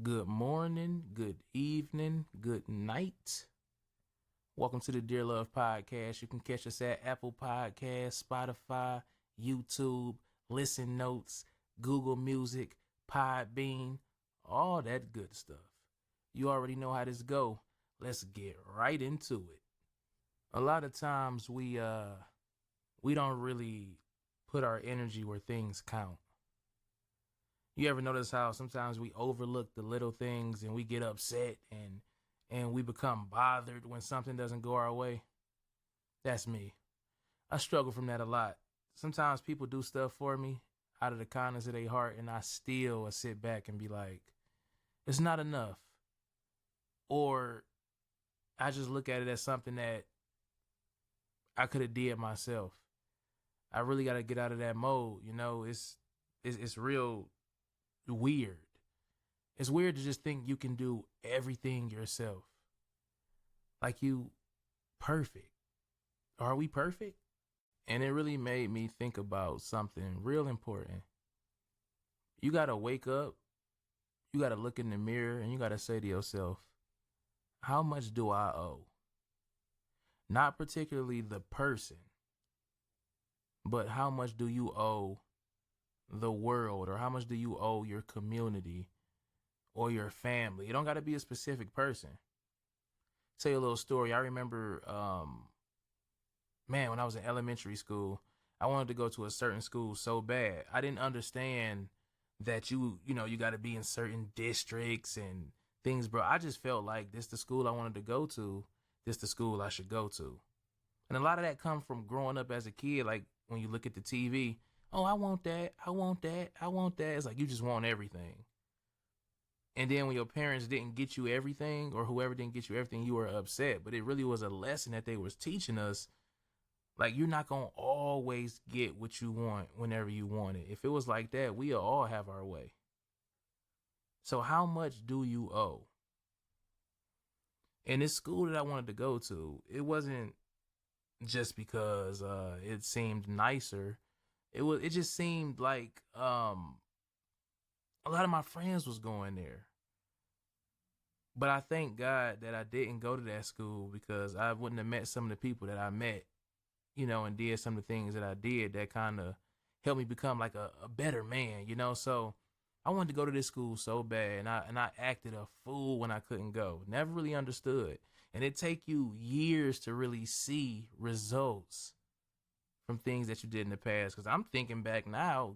Good morning, good evening, good night. Welcome to the Dear Love Podcast. You can catch us at Apple Podcasts, Spotify, YouTube, Listen Notes, Google Music, Podbean, all that good stuff. You already know how this go. Let's get right into it. A lot of times we don't really put our energy where things count. You ever notice how sometimes we overlook the little things and we get upset and we become bothered when something doesn't go our way? That's me. I struggle from that a lot. Sometimes people do stuff for me out of the kindness of their heart, and I still sit back and be like, it's not enough. Or I just look at it as something that I could have did myself. I really got to get out of that mode. It's real weird. It's weird to just think you can do everything yourself. Like you perfect. Are we perfect? And it really made me think about something real important. You got to wake up, you got to look in the mirror, and you got to say to yourself, how much do I owe? Not particularly the person, but how much do you owe the world, or how much do you owe your community or your family? It don't got to be a specific person. Tell you a little story. I remember, when I was in elementary school, I wanted to go to a certain school so bad. I didn't understand that you got to be in certain districts and things, bro. I just felt like this the school I wanted to go to. This the school I should go to. And a lot of that comes from growing up as a kid. Like when you look at the TV, oh, I want that, I want that, I want that. It's like you just want everything. And then when your parents didn't get you everything, or whoever didn't get you everything, you were upset. But it really was a lesson that they was teaching us. Like, you're not going to always get what you want whenever you want it. If it was like that, we'll all have our way. So how much do you owe? And this school that I wanted to go to, it wasn't just because it seemed nicer. It just seemed like a lot of my friends was going there. But I thank God that I didn't go to that school, because I wouldn't have met some of the people that I met, and did some of the things that I did that kind of helped me become like a better man, So I wanted to go to this school so bad, and I acted a fool when I couldn't go. Never really understood. And it take you years to really see results from things that you did in the past. Because I'm thinking back now,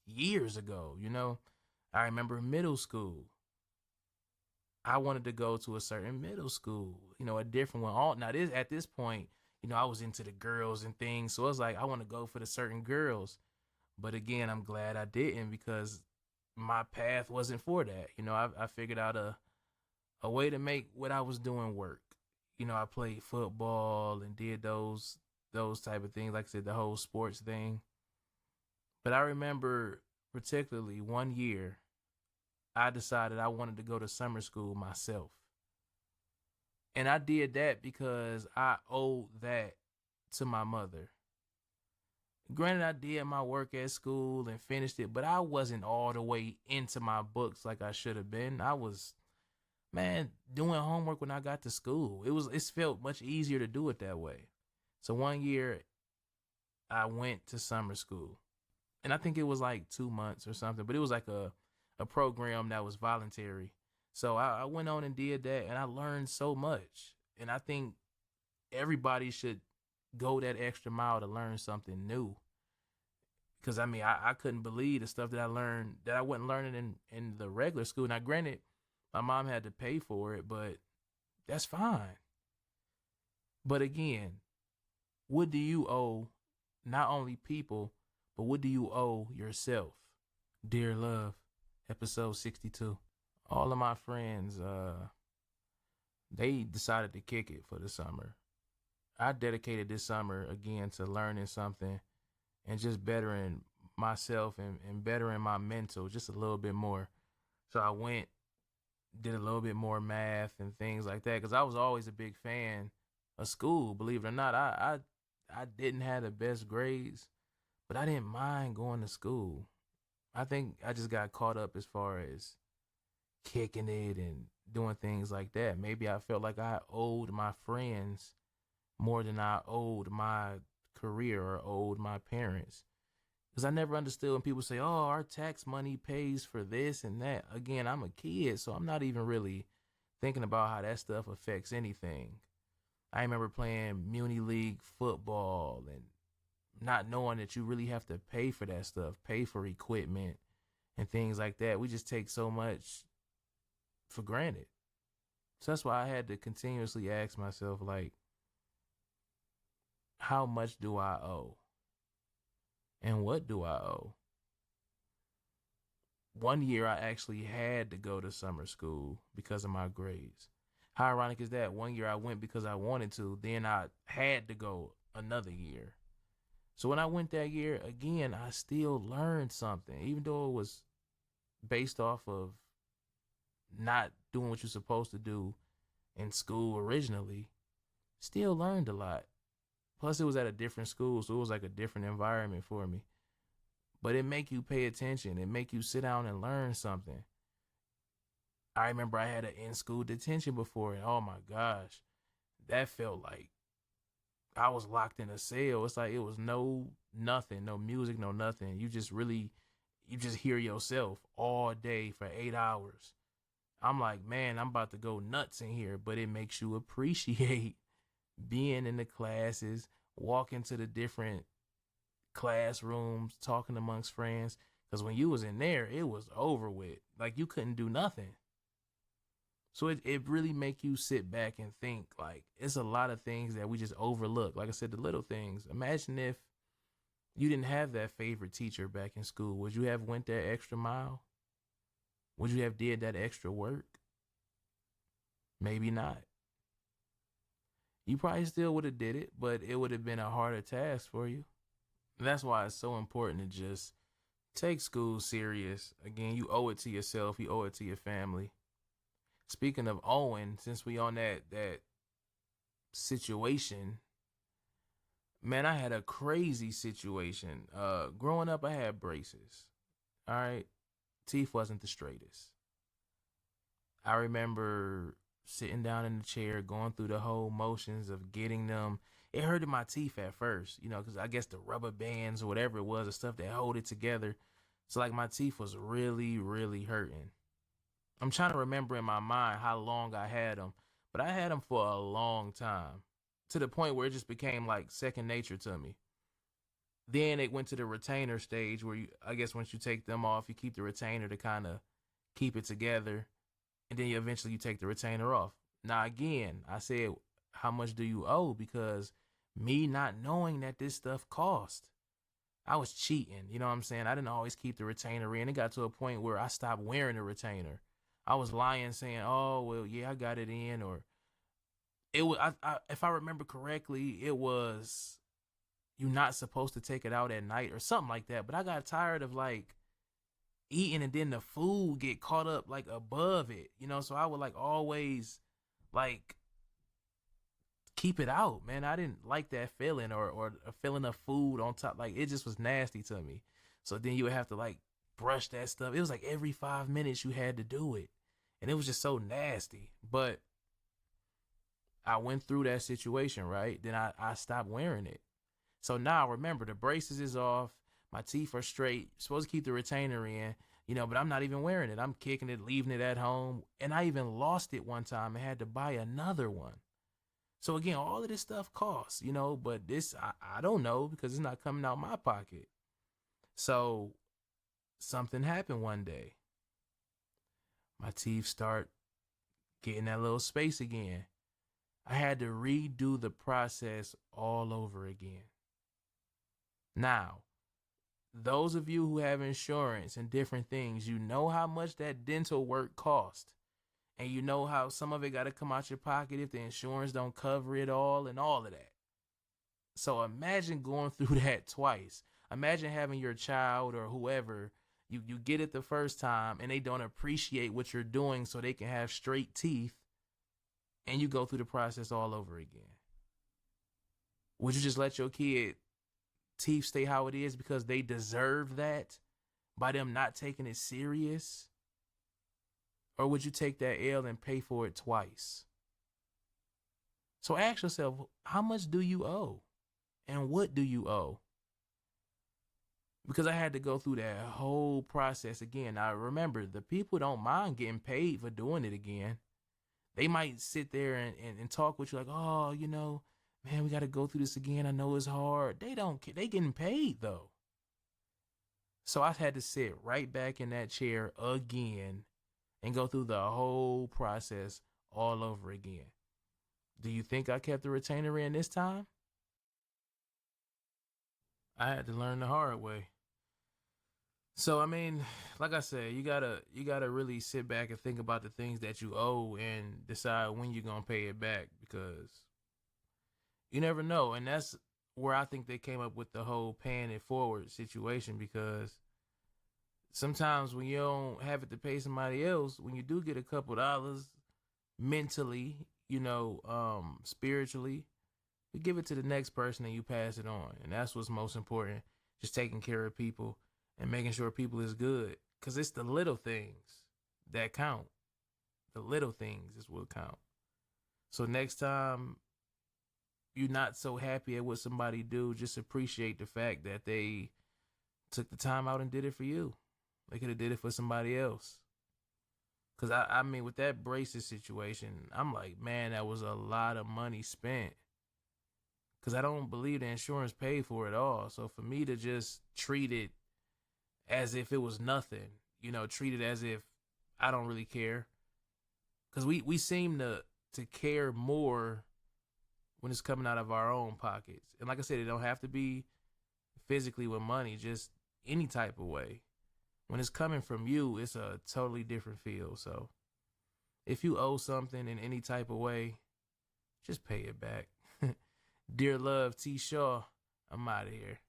years ago, I remember middle school. I wanted to go to a certain middle school, a different one. At this point, I was into the girls and things. So it was like, I want to go for the certain girls. But again, I'm glad I didn't, because my path wasn't for that. I figured out a way to make what I was doing work. I played football and did those type of things. Like I said, the whole sports thing. But I remember particularly one year, I decided I wanted to go to summer school myself. And I did that because I owed that to my mother. Granted, I did my work at school and finished it, but I wasn't all the way into my books like I should have been. I was, doing homework when I got to school. It felt much easier to do it that way. So one year I went to summer school, and I think it was like 2 months or something, but it was like a program that was voluntary. So I went on and did that, and I learned so much. And I think everybody should go that extra mile to learn something new. Because I couldn't believe the stuff that I learned that I wasn't learning in the regular school. Now, granted, my mom had to pay for it, but that's fine. But again, what do you owe not only people, but what do you owe yourself? Dear Love, episode 62. All of my friends, they decided to kick it for the summer. I dedicated this summer again to learning something and just bettering myself and bettering my mental just a little bit more. So I went, did a little bit more math and things like that, because I was always a big fan of school. Believe it or not, I didn't have the best grades, but I didn't mind going to school. I think I just got caught up as far as kicking it and doing things like that. Maybe I felt like I owed my friends more than I owed my career or owed my parents. Because I never understood when people say, oh, our tax money pays for this and that. Again, I'm a kid, so I'm not even really thinking about how that stuff affects anything. I remember playing Muni League football and not knowing that you really have to pay for that stuff, pay for equipment and things like that. We just take so much for granted. So that's why I had to continuously ask myself, like, how much do I owe? And what do I owe? One year I actually had to go to summer school because of my grades. How ironic is that? One year I went because I wanted to, then I had to go another year. So when I went that year, again, I still learned something, even though it was based off of not doing what you're supposed to do in school originally. Still learned a lot. Plus, it was at a different school, so it was like a different environment for me. But it make you pay attention. It make you sit down and learn something. I remember I had an in-school detention before, and oh my gosh, that felt like I was locked in a cell. It's like it was nothing, no music, no nothing. You just hear yourself all day for 8 hours. I'm like, man, I'm about to go nuts in here, but it makes you appreciate being in the classes, walking to the different classrooms, talking amongst friends. Because when you was in there, it was over with. Like you couldn't do nothing. So it really make you sit back and think, like, it's a lot of things that we just overlook. Like I said, the little things. Imagine if you didn't have that favorite teacher back in school. Would you have went that extra mile? Would you have did that extra work? Maybe not. You probably still would have did it, but it would have been a harder task for you. And that's why it's so important to just take school serious. Again, you owe it to yourself. You owe it to your family. Speaking of owing, since we on that situation, man, I had a crazy situation. Growing up, I had braces. All right, teeth wasn't the straightest. I remember sitting down in the chair, going through the whole motions of getting them. It hurted my teeth at first, because I guess the rubber bands or whatever it was, the stuff that hold it together. So like my teeth was really, really hurting. I'm trying to remember in my mind how long I had them, but I had them for a long time, to the point where it just became like second nature to me. Then it went to the retainer stage where I guess once you take them off, you keep the retainer to kind of keep it together, and then eventually you take the retainer off. Now again, I said, how much do you owe? Because me not knowing that this stuff cost, I was cheating. You know what I'm saying? I didn't always keep the retainer in. It got to a point where I stopped wearing the retainer. I was lying, saying, "Oh well, yeah, I got it in," or it was. If I remember correctly, it was you're not supposed to take it out at night or something like that. But I got tired of like eating and then the food get caught up like above it, So I would like always like keep it out, man. I didn't like that feeling or a feeling of food on top. Like it just was nasty to me. So then you would have to like brush that stuff. It was like every 5 minutes you had to do it. And it was just so nasty. But I went through that situation, right? Then I stopped wearing it. So now remember, the braces is off. My teeth are straight. Supposed to keep the retainer in, but I'm not even wearing it. I'm kicking it, leaving it at home. And I even lost it one time and had to buy another one. So again, all of this stuff costs, but this, I don't know because it's not coming out my pocket. So something happened one day. My teeth start getting that little space again. I had to redo the process all over again. Now, those of you who have insurance and different things, you know how much that dental work costs. And you know how some of it got to come out your pocket if the insurance don't cover it all and all of that. So imagine going through that twice. Imagine having your child or whoever, you get it the first time and they don't appreciate what you're doing so they can have straight teeth, and you go through the process all over again. Would you just let your kid teeth stay how it is because they deserve that by them not taking it serious? Or would you take that L and pay for it twice? So ask yourself, how much do you owe? And what do you owe? Because I had to go through that whole process again. Now, remember, the people don't mind getting paid for doing it again. They might sit there and talk with you like, oh, man, we got to go through this again. I know it's hard. They don't care. They getting paid, though. So I had to sit right back in that chair again and go through the whole process all over again. Do you think I kept the retainer in this time? I had to learn the hard way. So I mean, like I said, you gotta really sit back and think about the things that you owe and decide when you're gonna pay it back, because you never know. And that's where I think they came up with the whole paying it forward situation, because sometimes when you don't have it to pay somebody else, when you do get a couple dollars mentally, spiritually, you give it to the next person and you pass it on. And that's what's most important. Just taking care of people and making sure people is good. Because it's the little things that count. The little things is what count. So next time you're not so happy at what somebody do, just appreciate the fact that they took the time out and did it for you. They could have did it for somebody else. Because, I mean, with that braces situation, I'm like, man, that was a lot of money spent. Because I don't believe the insurance paid for it all. So for me to just treat it as if it was nothing, treat it as if I don't really care. Because we seem to care more when it's coming out of our own pockets. And like I said, it don't have to be physically with money, just any type of way. When it's coming from you, it's a totally different feel. So if you owe something in any type of way, just pay it back. Dear love, T. Shaw, I'm out of here.